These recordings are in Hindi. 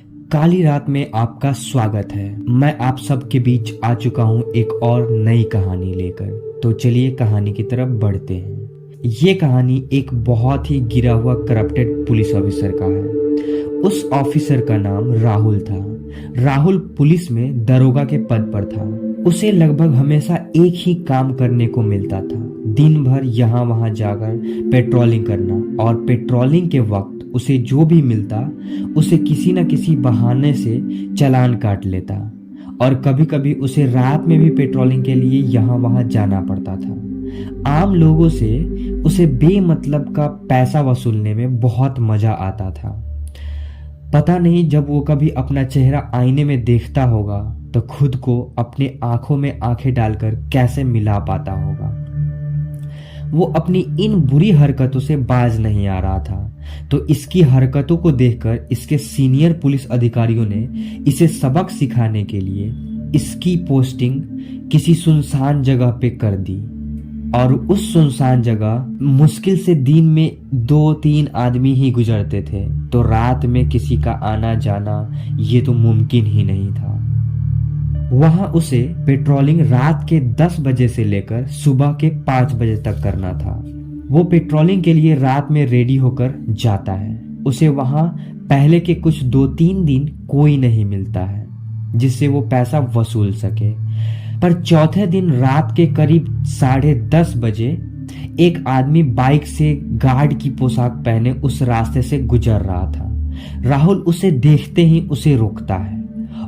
काली रात में आपका स्वागत है। मैं आप सबके बीच आ चुका हूँ एक और नई कहानी लेकर। तो चलिए कहानी की तरफ बढ़ते हैं। ये कहानी एक बहुत ही गिरा हुआ करप्टेड पुलिस ऑफिसर का है। उस ऑफिसर का नाम राहुल था। राहुल पुलिस में दरोगा के पद पर था। उसे लगभग हमेशा एक ही काम करने को मिलता था, दिन भर यहाँ वहाँ जाकर पेट्रोलिंग करना। और पेट्रोलिंग के वक्त उसे जो भी मिलता उसे किसी न किसी बहाने से चालान काट लेता। और कभी कभी उसे रात में भी पेट्रोलिंग के लिए यहाँ वहाँ जाना पड़ता था। आम लोगों से उसे बेमतलब का पैसा वसूलने में बहुत मजा आता था। पता नहीं जब वो कभी अपना चेहरा आईने में देखता होगा तो खुद को अपने आंखों में आंखें डालकर कैसे मिला पाता होगा। वो अपनी इन बुरी हरकतों से बाज नहीं आ रहा था, तो इसकी हरकतों को देखकर इसके सीनियर पुलिस अधिकारियों ने इसे सबक सिखाने के लिए इसकी पोस्टिंग किसी सुनसान जगह पे कर दी। और उस सुनसान जगह मुश्किल से दिन में 2-3 आदमी ही गुजरते थे, तो रात में किसी का आना जाना ये तो मुमकिन ही नहीं था। वहां उसे पेट्रोलिंग रात के 10 बजे से लेकर सुबह के 5 बजे तक करना था। वो पेट्रोलिंग के लिए रात में रेडी होकर जाता है। उसे वहां पहले के कुछ 2-3 दिन कोई नहीं मिलता है जिससे वो पैसा वसूल सके। पर चौथे दिन रात के करीब 10:30 बजे एक आदमी बाइक से गार्ड की पोशाक पहने उस रास्ते से गुजर रहा था। राहुल उसे देखते ही उसे रोकता है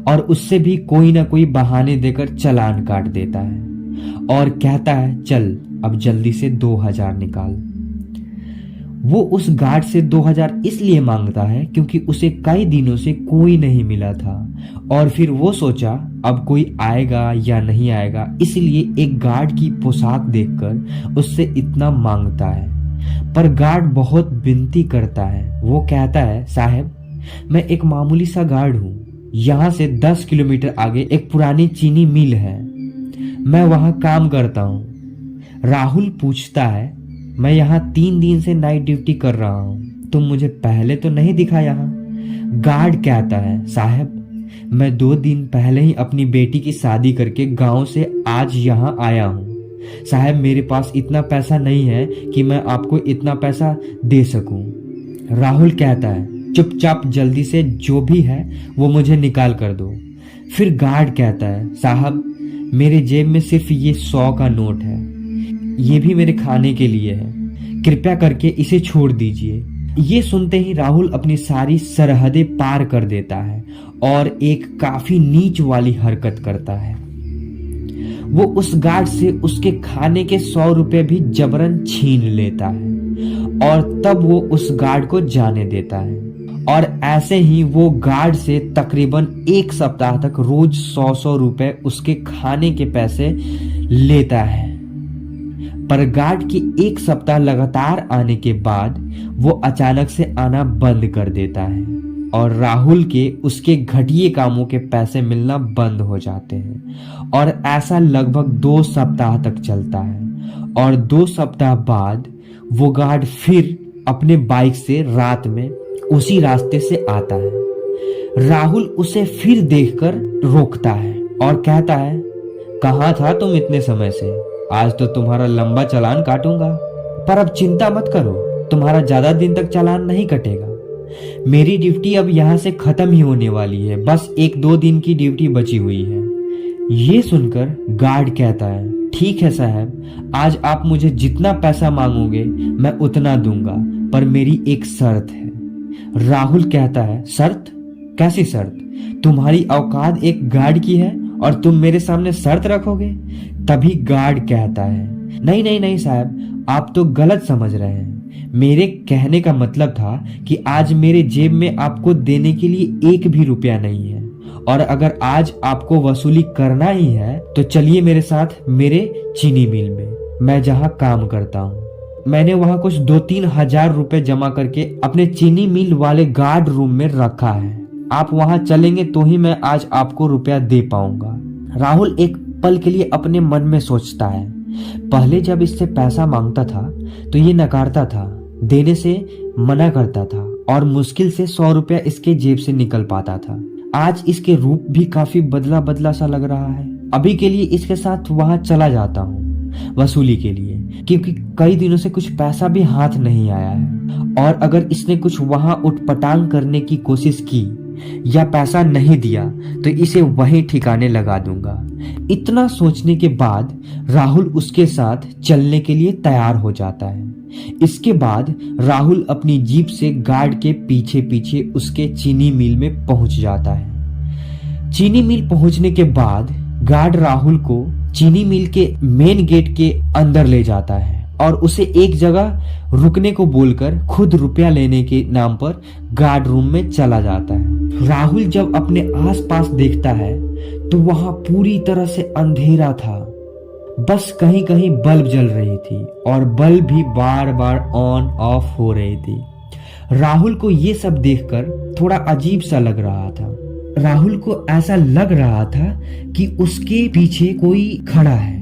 और उससे भी कोई ना कोई बहाने देकर चालान काट देता है और कहता है, चल अब जल्दी से 2000 निकाल। वो उस गार्ड से 2000 इसलिए मांगता है क्योंकि उसे कई दिनों से कोई नहीं मिला था। और फिर वो सोचा अब कोई आएगा या नहीं आएगा, इसलिए एक गार्ड की पोशाक देखकर उससे इतना मांगता है। पर गार्ड बहुत विनती करता है। वो कहता है, साहब मैं एक मामूली सा गार्ड हूँ। यहाँ से 10 किलोमीटर आगे एक पुरानी चीनी मिल है, मैं वहां काम करता हूँ। राहुल पूछता है, मैं यहाँ 3 दिन से नाइट ड्यूटी कर रहा हूँ, तुम मुझे पहले तो नहीं दिखा यहाँ। गार्ड कहता है, साहब मैं 2 दिन पहले ही अपनी बेटी की शादी करके गांव से आज यहाँ आया हूँ। साहब मेरे पास इतना पैसा नहीं है कि मैं आपको इतना पैसा दे सकूं। राहुल कहता है, चुपचाप जल्दी से जो भी है वो मुझे निकाल कर दो। फिर गार्ड कहता है, साहब मेरे जेब में सिर्फ ये 100 का नोट है, ये भी मेरे खाने के लिए है, कृपया करके इसे छोड़ दीजिए। ये सुनते ही राहुल अपनी सारी सरहदें पार कर देता है और एक काफी नीच वाली हरकत करता है। वो उस गार्ड से उसके खाने के 100 रुपए भी जबरन छीन लेता है और तब वो उस गार्ड को जाने देता है। और ऐसे ही वो गार्ड से तकरीबन 1 सप्ताह तक रोज 100-100 रुपए उसके खाने के पैसे लेता है। पर गार्ड की 1 सप्ताह लगातार आने के बाद वो अचानक से आना बंद कर देता है और राहुल के उसके घटिया कामों के पैसे मिलना बंद हो जाते हैं। और ऐसा लगभग 2 सप्ताह तक चलता है। और 2 सप्ताह बाद वो गार्ड फिर अपने बाइक से रात में उसी रास्ते से आता है। राहुल उसे फिर देखकर रोकता है और कहता है, कहाँ था तुम इतने समय से? आज तो तुम्हारा लंबा चालान काटूंगा। पर अब चिंता मत करो, तुम्हारा ज्यादा दिन तक चालान नहीं कटेगा। मेरी ड्यूटी अब यहाँ से खत्म ही होने वाली है, बस 1-2 दिन की ड्यूटी बची हुई है। ये सुनकर गार्ड कहता है, ठीक है साहब, आज आप मुझे जितना पैसा मांगोगे मैं उतना दूंगा, पर मेरी एक शर्त है। राहुल कहता है, शर्त? कैसी शर्त? तुम्हारी औकात एक गार्ड की है और तुम मेरे सामने शर्त रखोगे? तभी गार्ड कहता है, नहीं नहीं नहीं साहब, आप तो गलत समझ रहे हैं। मेरे कहने का मतलब था कि आज मेरे जेब में आपको देने के लिए 1 भी रुपया नहीं है, और अगर आज आपको वसूली करना ही है तो चलिए मेरे साथ मेरे चीनी मिल में, मैं जहां काम करता हूं। मैंने वहां कुछ 2-3 हजार रुपए जमा करके अपने चीनी मिल वाले गार्ड रूम में रखा है। आप वहां चलेंगे तो ही मैं आज आपको रुपया दे पाऊंगा। राहुल एक पल के लिए अपने मन में सोचता है, पहले जब इससे पैसा मांगता था तो ये नकारता था, देने से मना करता था और मुश्किल से 100 रुपया इसके जेब से निकल पाता था। आज इसके रूप भी काफी बदला बदला सा लग रहा है। अभी के लिए इसके साथ वहां चला जाता हूँ वसूली के लिए, क्योंकि कई दिनों से कुछ पैसा भी हाथ नहीं आया है, और अगर इसने कुछ वहां उठपटांग करने की कोशिश की या पैसा नहीं दिया तो इसे वहीं ठिकाने लगा दूंगा। इतना सोचने के बाद राहुल उसके साथ चलने के लिए तैयार हो जाता है। इसके बाद राहुल अपनी जीप से गार्ड के पीछे पीछे उसके चीनी मिल में पहुंच जाता है। चीनी मिल पहुंचने के बाद गार्ड राहुल को चीनी मिल के मेन गेट के अंदर ले जाता है और उसे एक जगह रुकने को बोलकर खुद रुपया लेने के नाम पर गार्ड रूम में चला जाता है। राहुल जब अपने आसपास देखता है तो वहां पूरी तरह से अंधेरा था, बस कहीं कहीं बल्ब जल रही थी और बल्ब भी बार बार ऑन ऑफ हो रही थी। राहुल को ये सब देखकर थोड़ा अजीब सा लग रहा था। राहुल को ऐसा लग रहा था कि उसके पीछे कोई खड़ा है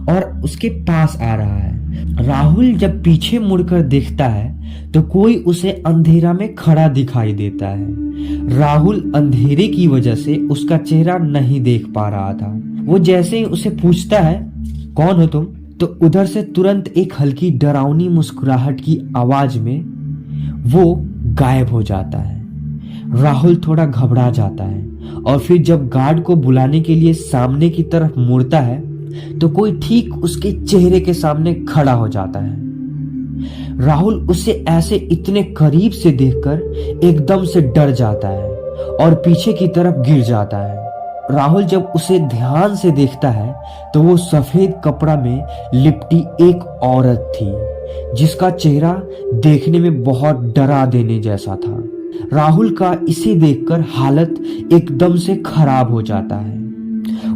और उसके पास आ रहा है। राहुल जब पीछे मुड़कर देखता है तो कोई उसे अंधेरा में खड़ा दिखाई देता है। राहुल अंधेरे की वजह से उसका चेहरा नहीं देख पा रहा था। वो जैसे ही उसे पूछता है कौन हो तुम, तो उधर से तुरंत एक हल्की डरावनी मुस्कुराहट की आवाज में वो गायब हो जाता है। राहुल थोड़ा घबरा जाता है और फिर जब गार्ड को बुलाने के लिए सामने की तरफ मुड़ता है तो कोई ठीक उसके चेहरे के सामने खड़ा हो जाता है। राहुल उसे ऐसे इतने करीब से देखकर एकदम से डर जाता है और पीछे की तरफ गिर जाता है। राहुल जब उसे ध्यान से देखता है तो वो सफेद कपड़ा में लिपटी एक औरत थी जिसका चेहरा देखने में बहुत डरा देने जैसा था। राहुल का इसे देखकर हालत एकदम से खराब हो जाता है।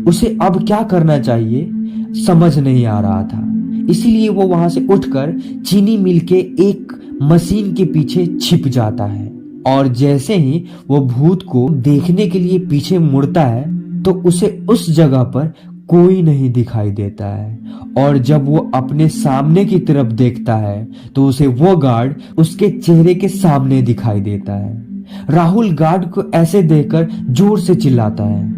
उसे अब क्या करना चाहिए समझ नहीं आ रहा था, इसीलिए वो वहां से उठकर चीनी मिल के एक मशीन के पीछे छिप जाता है और जैसे ही वो भूत को देखने के लिए पीछे मुड़ता है तो उसे उस जगह पर कोई नहीं दिखाई देता है। और जब वो अपने सामने की तरफ देखता है तो उसे वो गार्ड उसके चेहरे के सामने दिखाई देता है। राहुल गार्ड को ऐसे देखकर जोर से चिल्लाता है,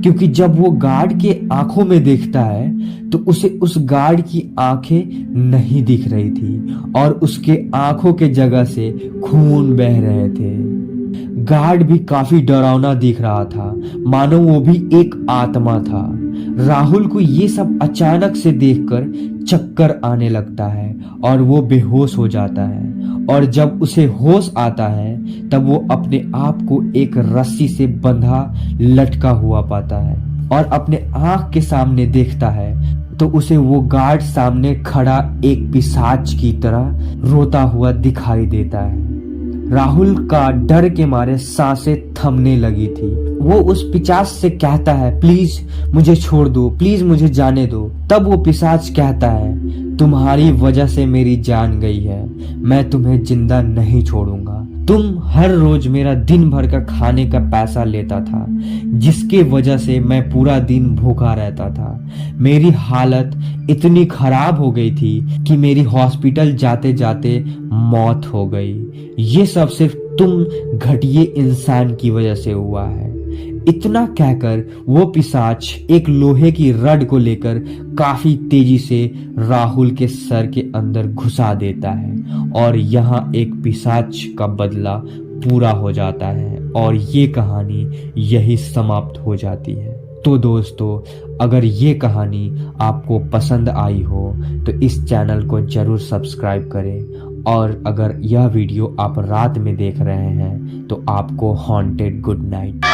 क्योंकि जब वो गार्ड के आंखों में देखता है तो उसे उस गार्ड की आंखें नहीं दिख रही थी और उसके आंखों के जगह से खून बह रहे थे। गार्ड भी काफी डरावना दिख रहा था, मानो वो भी एक आत्मा था। राहुल को ये सब अचानक से देखकर चक्कर आने लगता है और वो बेहोश हो जाता है। और जब उसे होश आता है तब वो अपने आप को एक रस्सी से बंधा लटका हुआ पाता है और अपने आंख के सामने देखता है तो उसे वो गार्ड सामने खड़ा एक पिशाच की तरह रोता हुआ दिखाई देता है। राहुल का डर के मारे सांसें थमने लगी थी। वो उस पिशाच से कहता है प्लीज मुझे छोड़ दो, प्लीज मुझे जाने दो। तब वो पिशाच कहता है तुम्हारी वजह से मेरी जान गई है, मैं तुम्हें जिंदा नहीं छोड़ूंगा। तुम हर रोज मेरा दिन भर का खाने का पैसा लेता था, जिसके वजह से मैं पूरा दिन भूखा रहता था। मेरी हालत इतनी खराब हो गई थी कि मेरी हॉस्पिटल जाते जाते मौत हो गई। ये सब सिर्फ तुम घटिया इंसान की वजह से हुआ है। इतना कहकर वो पिशाच एक लोहे की रड को लेकर काफी तेजी से राहुल के सर के अंदर घुसा देता है और यहाँ एक पिशाच का बदला पूरा हो जाता है और ये कहानी यही समाप्त हो जाती है। तो दोस्तों, अगर ये कहानी आपको पसंद आई हो तो इस चैनल को जरूर सब्सक्राइब करें, और अगर यह वीडियो आप रात में देख रहे हैं तो आपको हॉन्टेड गुड नाइट।